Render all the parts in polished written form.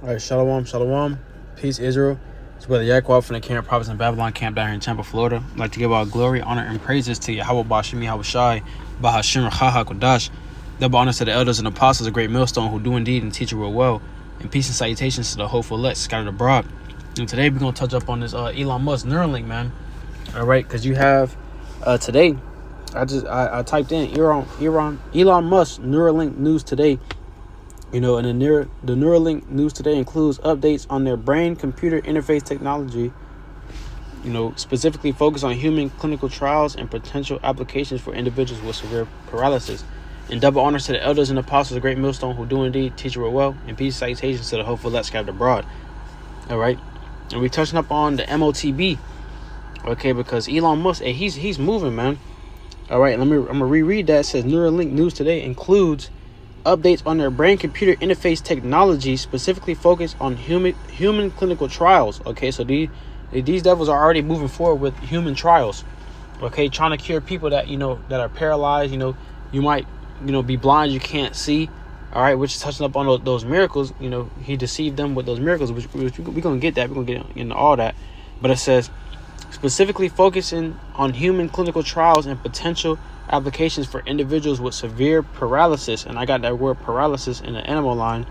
All right, shalom, shalom. Peace, Israel. It's Brother Yaquab from the Karen Province in Babylon camp down here in Tampa, Florida. I'd like to give all glory, honor, and praises to Yahweh Bashim Yahweh Shai, Bahashim Rachaha Kodash. Double honors to the elders and apostles, a great millstone who do indeed and teach it real well. And peace and salutations to the hopeful elect scattered abroad. And today we're going to touch up on this Elon Musk nuralink, man. All right, because you have today, I typed in Elon Musk Neuralink news today. You know, and the Neuralink news today includes updates on their brain-computer interface technology, you know, specifically focused on human clinical trials and potential applications for individuals with severe paralysis. And double honors to the elders and apostles, a great millstone who do indeed teach it well, and peace salutations to the hopeful elect scattered abroad. All right, and we're touching up on the MOTB, okay, because Elon Musk, he's moving, man. All right, I'm gonna reread that. It says Neuralink news today includes updates on their brain-computer interface technology, specifically focused on human clinical trials. Okay, so these devils are already moving forward with human trials. Okay, trying to cure people that that are paralyzed. You might be blind, you can't see. All right, which is touching up on those miracles. He deceived them with those miracles, which we're gonna get that. We're gonna get into all that. But it says specifically focusing on human clinical trials and potential applications for individuals with severe paralysis, and I got that word paralysis in the animal line.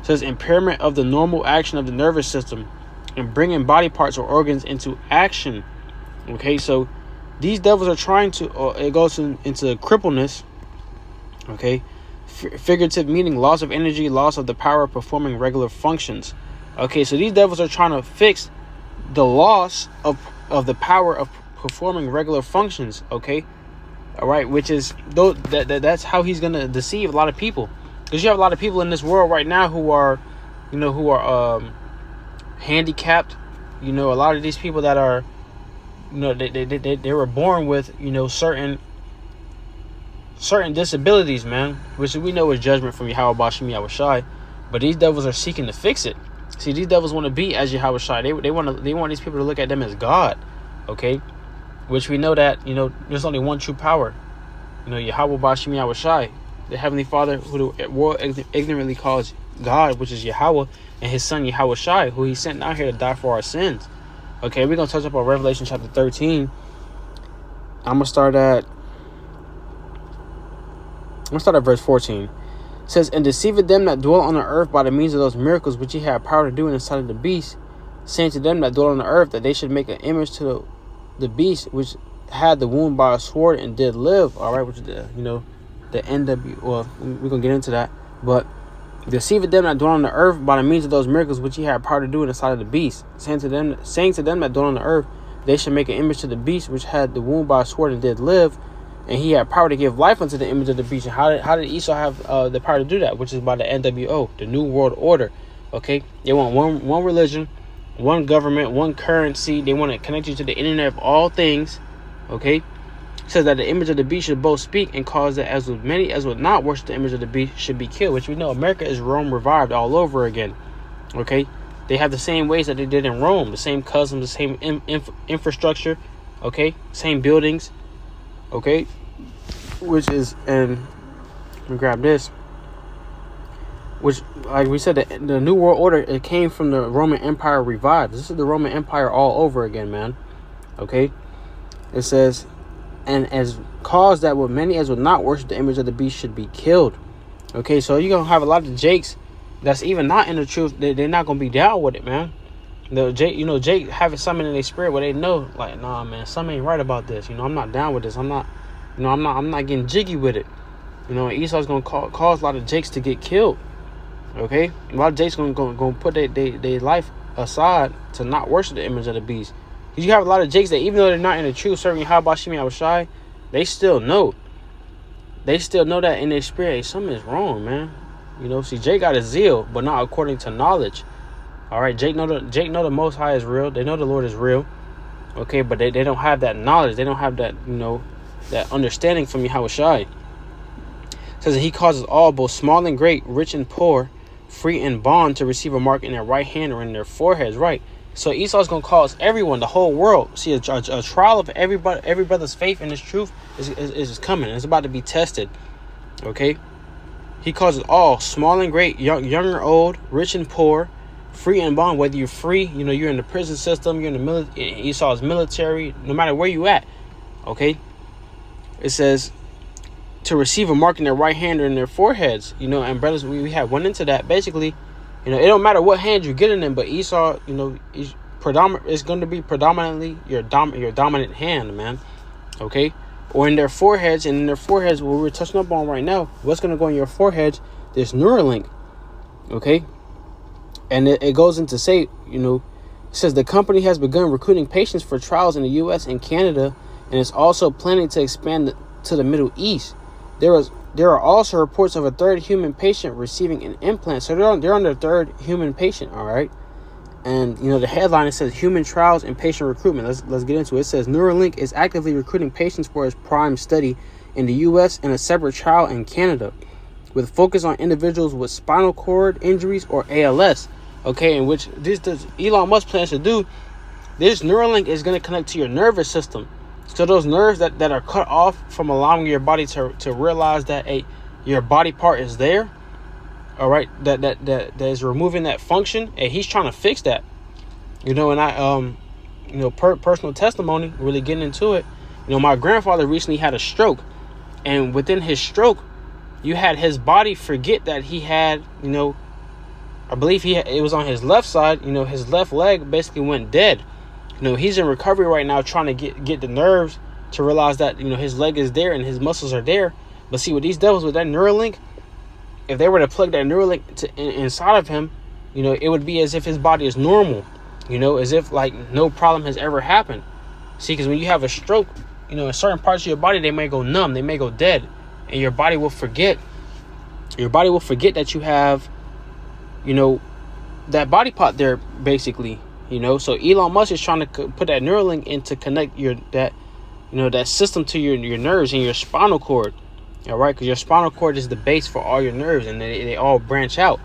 It says impairment of the normal action of the nervous system and bringing body parts or organs into action. Okay, so these devils are trying to it goes into crippleness. Okay, figurative meaning loss of energy, loss of the power of performing regular functions. Okay, so these devils are trying to fix the loss of the power of performing regular functions. Okay, all right, which is that's how he's gonna deceive a lot of people, because you have a lot of people in this world right now who are handicapped. A lot of these people that are they were born with certain disabilities, man, which we know is judgment from Yahweh Bashim Yahweh Shai. But these devils are seeking to fix it. See, these devils want to be as Yahweh Shai. They want these people to look at them as God. Okay, which we know that there's only one true power. Yahweh Bashim Yahweh Shai, the Heavenly Father, who the world ignorantly calls God, which is Yahweh, and His Son Yahweh Shai, who He sent down here to die for our sins. Okay, we're gonna touch up on Revelation chapter 13. I'm gonna start at verse 14. It says, "And deceived them that dwell on the earth by the means of those miracles which He had power to do in the sight of the beast, saying to them that dwell on the earth that they should make an image to the beast which had the wound by a sword and did live." All right, which is the NW. Well, we're gonna get into that. But deceived them that dwell on the earth by the means of those miracles which He had power to do in the sight of the beast, saying to them that dwell on the earth they should make an image to the beast which had the wound by a sword and did live, and He had power to give life unto the image of the beast. And how did Esau have the power to do that? Which is by the NWO, the New World Order. Okay, they want one religion, one government, one currency. They want to connect you to the internet of all things. Okay, it says that the image of the beast should both speak and cause that as with many as would not worship the image of the beast should be killed. Which we know America is Rome revived all over again. Okay, they have the same ways that they did in Rome, the same customs, the same infrastructure. Okay, same buildings. Okay, which is, and let me grab this. Which, like we said, the New World Order, it came from the Roman Empire revived. This is the Roman Empire all over again, man. Okay, it says, and as cause that with many as would not worship the image of the beast should be killed. Okay, so you're gonna have a lot of Jakes that's even not in the truth. They're not gonna be down with it, man. Jake having something in their spirit where they know, like, nah, man, something ain't right about this. I'm not down with this. I'm not getting jiggy with it. Esau's gonna cause a lot of Jakes to get killed. Okay, a lot of Jakes gonna put their life aside to not worship the image of the beast. You have a lot of Jakes that even though they're not in the truth serving Yahweh Bashim Yahweh Shai, they still know. They still know that in their spirit, hey, something is wrong, man. See, Jake got a zeal, but not according to knowledge. All right, Jake know the Most High is real. They know the Lord is real. Okay, but they don't have that knowledge. They don't have that that understanding from Yahweh Shai. It says that He causes all, both small and great, rich and poor, free and bond, to receive a mark in their right hand or in their foreheads. Right. So Esau's gonna cause everyone, the whole world. See, a trial of every brother's faith in this truth is coming. It's about to be tested. Okay. He causes all, small and great, young or old, rich and poor, free and bond, whether you're free, you're in the prison system, you're in the military, Esau's military, no matter where you at. Okay. It says to receive a mark in their right hand or in their foreheads, and brothers, we have went into that. Basically, it don't matter what hand you get in them, but Esau, it's going to be predominantly your dominant hand, man. Okay. Or in their foreheads, and in their foreheads, what we're touching up on right now, what's going to go in your foreheads, this Neuralink. Okay. And it goes into say, it says the company has begun recruiting patients for trials in the U.S. and Canada, and is also planning to expand to the Middle East. There are also reports of a third human patient receiving an implant. So they're on their third human patient, all right? And, the headline, it says human trials and patient recruitment. Let's get into it. It says Neuralink is actively recruiting patients for its prime study in the U.S. and a separate trial in Canada, with focus on individuals with spinal cord injuries or ALS. Okay, in which this Elon Musk plans to do, this Neuralink is going to connect to your nervous system. So those nerves that are cut off from allowing your body to realize that your body part is there, all right, that is removing that function, and he's trying to fix that. And I personal testimony, really getting into it. My grandfather recently had a stroke, and within his stroke, you had his body forget that he had, I believe it was on his left side, his left leg basically went dead. He's in recovery right now, trying to get the nerves to realize that, his leg is there and his muscles are there. But see, with these devils, with that Neuralink, if they were to plug that Neuralink inside of him, it would be as if his body is normal, as if like no problem has ever happened. See, because when you have a stroke, in certain parts of your body, they may go numb, they may go dead, and your body will forget. Your body will forget that you have, that body part there, basically. So Elon Musk is trying to put that Neuralink in to connect that system to your nerves and your spinal cord. All right, because your spinal cord is the base for all your nerves, and they all branch out.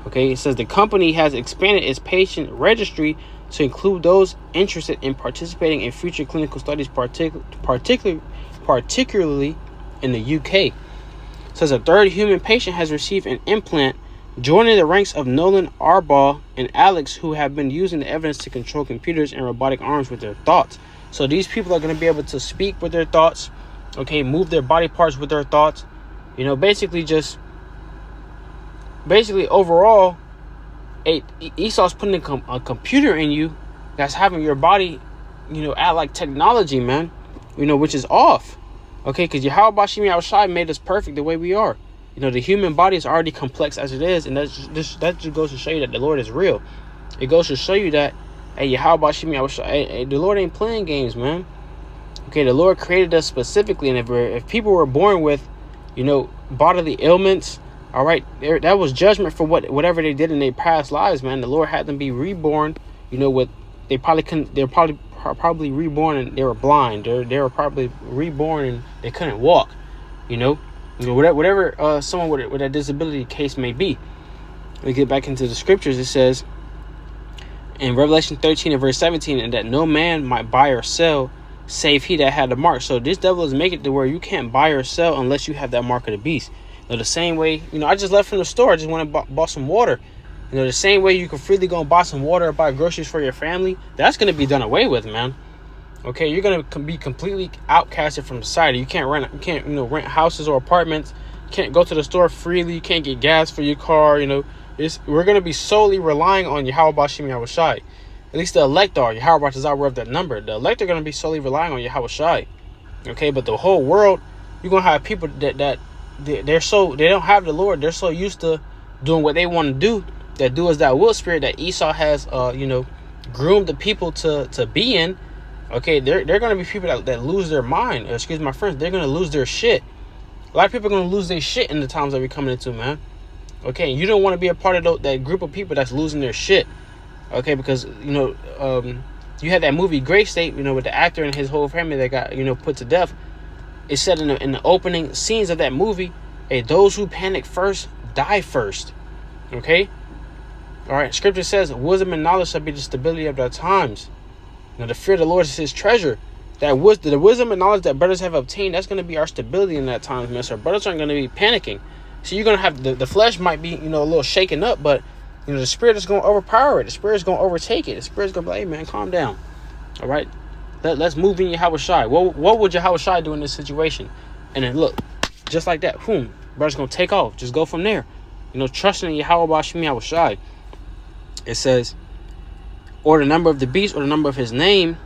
Okay, it says the company has expanded its patient registry to include those interested in participating in future clinical studies, particularly in the UK. It says a third human patient has received an implant, joining the ranks of Nolan Arbaugh and Alex, who have been using the evidence to control computers and robotic arms with their thoughts. So these people are going to be able to speak with their thoughts, okay, move their body parts with their thoughts, basically overall, Esau's putting a computer in you that's having your body, act like technology, man, which is off, okay, because Yahweh Bashim Yahushai made us perfect the way we are. The human body is already complex as it is, and that just goes to show you that the Lord is real. It goes to show you that, the Lord ain't playing games, man. Okay, the Lord created us specifically, and if people were born with, bodily ailments, all right, that was judgment for whatever they did in their past lives, man. The Lord had them be reborn, with they're probably reborn and they were blind. They were probably reborn and they couldn't walk, whatever someone with a disability case may be. We get back into the scriptures. It says in Revelation 13 and verse 17, and that no man might buy or sell save he that had the mark. So this devil is making it to where you can't buy or sell unless you have that mark of the beast. The same way, I just left from the store. I just went and bought some water. The same way you can freely go and buy some water or buy groceries for your family, that's going to be done away with, man. Okay, you're going to be completely outcasted from society. You can't rent houses or apartments. You can't go to the store freely. You can't get gas for your car. We're going to be solely relying on Yahweh Bashim Yahushai. At least the elect are. Yahweh is our of that number. The elect are going to be solely relying on Yahushai. Okay, but the whole world, you're going to have people that they don't have the Lord. They're so used to doing what they want to do, that do as that will spirit that Esau has groomed the people to be in. Okay, they're going to be people that lose their mind. Excuse my friends, they're going to lose their shit. A lot of people are going to lose their shit in the times that we're coming into, man. Okay, you don't want to be a part of that group of people that's losing their shit. Okay, because you had that movie Great State, with the actor and his whole family that got put to death. It said in the opening scenes of that movie, hey, those who panic first die first. Okay, all right. Scripture says, wisdom and knowledge shall be the stability of their times. The fear of the Lord is his treasure. The wisdom and knowledge that brothers have obtained, that's going to be our stability in that time, man. So brothers aren't going to be panicking. So you're going to have the flesh might be, a little shaken up, but The spirit is going to overpower it. The spirit is going to overtake it. The spirit is going to be like, hey, man, calm down. All right? Let's move in Yahweh Shai. What would Yahweh Shai do in this situation? And then look, just like that, boom, brother's going to take off. Just go from there. Trusting in Yahweh Bashim Yahweh Shai. It says, or the number of the beast, or the number of his name.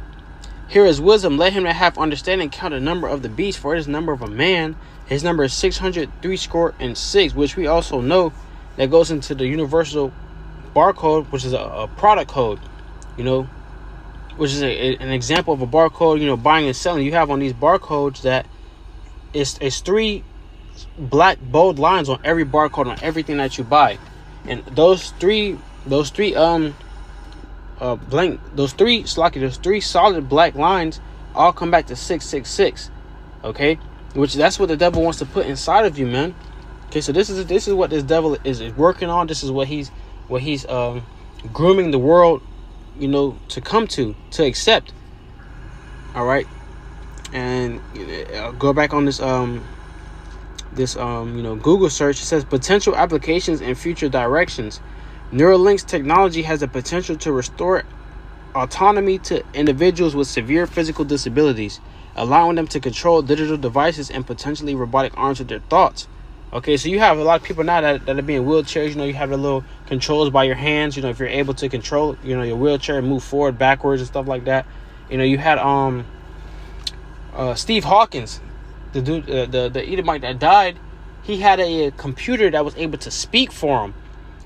Here is wisdom. Let him that hath understanding count the number of the beast, for it is the number of a man. His number is 603 which we also know that goes into the universal barcode, which is a product code, which is an example of a barcode, buying and selling. You have on these barcodes that it's 3 black bold lines on every barcode on everything that you buy, and those three solid black lines all come back to 666. Okay, which that's what the devil wants to put inside of you, man. Okay, so this is what this devil is working on. This is what he's grooming the world, to come to accept. All right, and I'll go back on this Google search. It says potential applications and future directions. Neuralink's technology has the potential to restore autonomy to individuals with severe physical disabilities, allowing them to control digital devices and potentially robotic arms with their thoughts. Okay, so you have a lot of people now that are being wheelchairs. You have the little controls by your hands. If you're able to control, your wheelchair and move forward, backwards, and stuff like that. You had Steve Hawkins, the dude, the Edomite that died. He had a computer that was able to speak for him.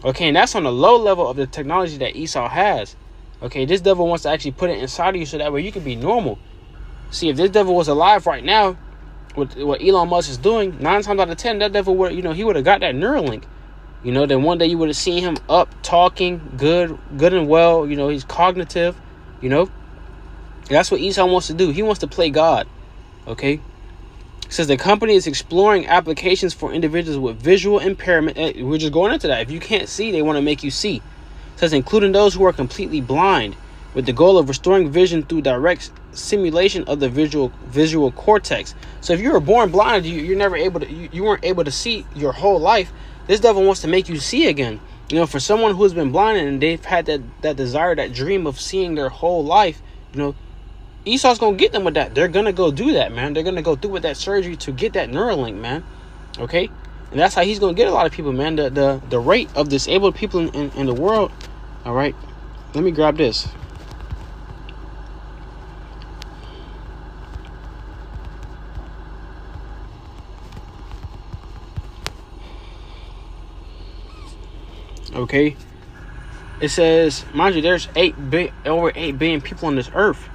Okay, and that's on the low level of the technology that Esau has. Okay, this devil wants to actually put it inside of you so that way you can be normal. See, if this devil was alive right now, with what Elon Musk is doing, 9 times out of 10, that devil would, he would have got that Neuralink. Then one day you would have seen him up, talking, good and well. He's cognitive. That's what Esau wants to do. He wants to play God. Okay. It says the company is exploring applications for individuals with visual impairment. We're just going into that. If you can't see, they want to make you see. It says including those who are completely blind, with the goal of restoring vision through direct simulation of the visual cortex. So if you were born blind, you weren't able to see your whole life. This devil wants to make you see again. For someone who has been blind and they've had that desire, that dream of seeing their whole life, Esau's gonna get them with that. They're gonna go do that, man. They're gonna go through with that surgery to get that Neuralink, man. Okay, and that's how he's gonna get a lot of people, man. The rate of disabled people in the world. All right, let me grab this. Okay, it says, mind you, there's over 8 billion people on this earth.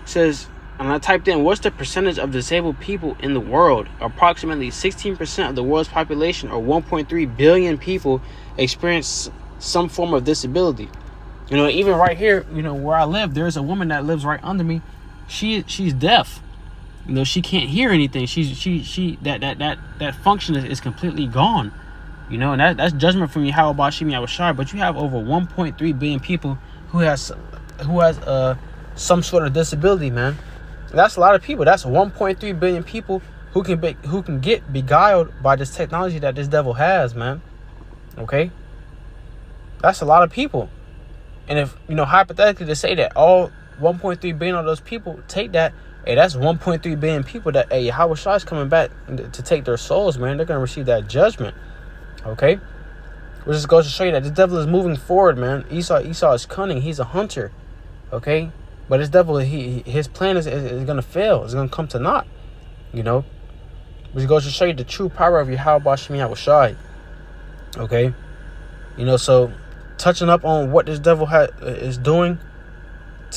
It says, and I typed in, what's the percentage of disabled people in the world? Approximately 16% of the world's population, or 1.3 billion people, experience some form of disability. Even right here, where I live, there's a woman that lives right under me. She's deaf. She can't hear anything. That function is completely gone. And that's judgment from Yahweh Bashim Yahweh Shai. But you have over 1.3 billion people who has some sort of disability, man. That's a lot of people. That's 1.3 billion people who can get beguiled by this technology that this devil has, man. Okay, that's a lot of people. And if hypothetically, to say that all 1.3 billion of those people take that, hey, that's 1.3 billion people that Yahweh Shai is coming back to take their souls, man. They're gonna receive that judgment. Okay, which just goes to show you that the devil is moving forward, man. Esau is cunning. He's a hunter. Okay, but this devil, his plan is gonna fail. It's gonna come to naught. Which goes to show you the true power of Yahweh Bashim Yahweh Shai. Okay, so touching up on what this devil is doing,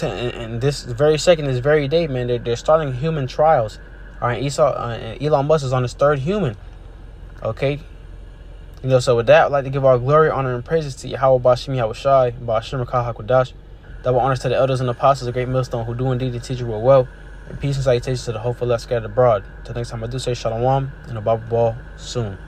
and this very second, this very day, man, they're starting human trials. All right, Elon Musk is on his 3rd human. Okay. So with that, I'd like to give our glory, honor, and praises to Yahweh Bashim Yahweh Shai, Bashim Rakah HaKodash. Double honors to the elders and apostles, a great millstone, who do indeed teach you well. And peace and salutations to the hopeful left scattered abroad. Till next time, I do say shalom, and a Bible ball soon.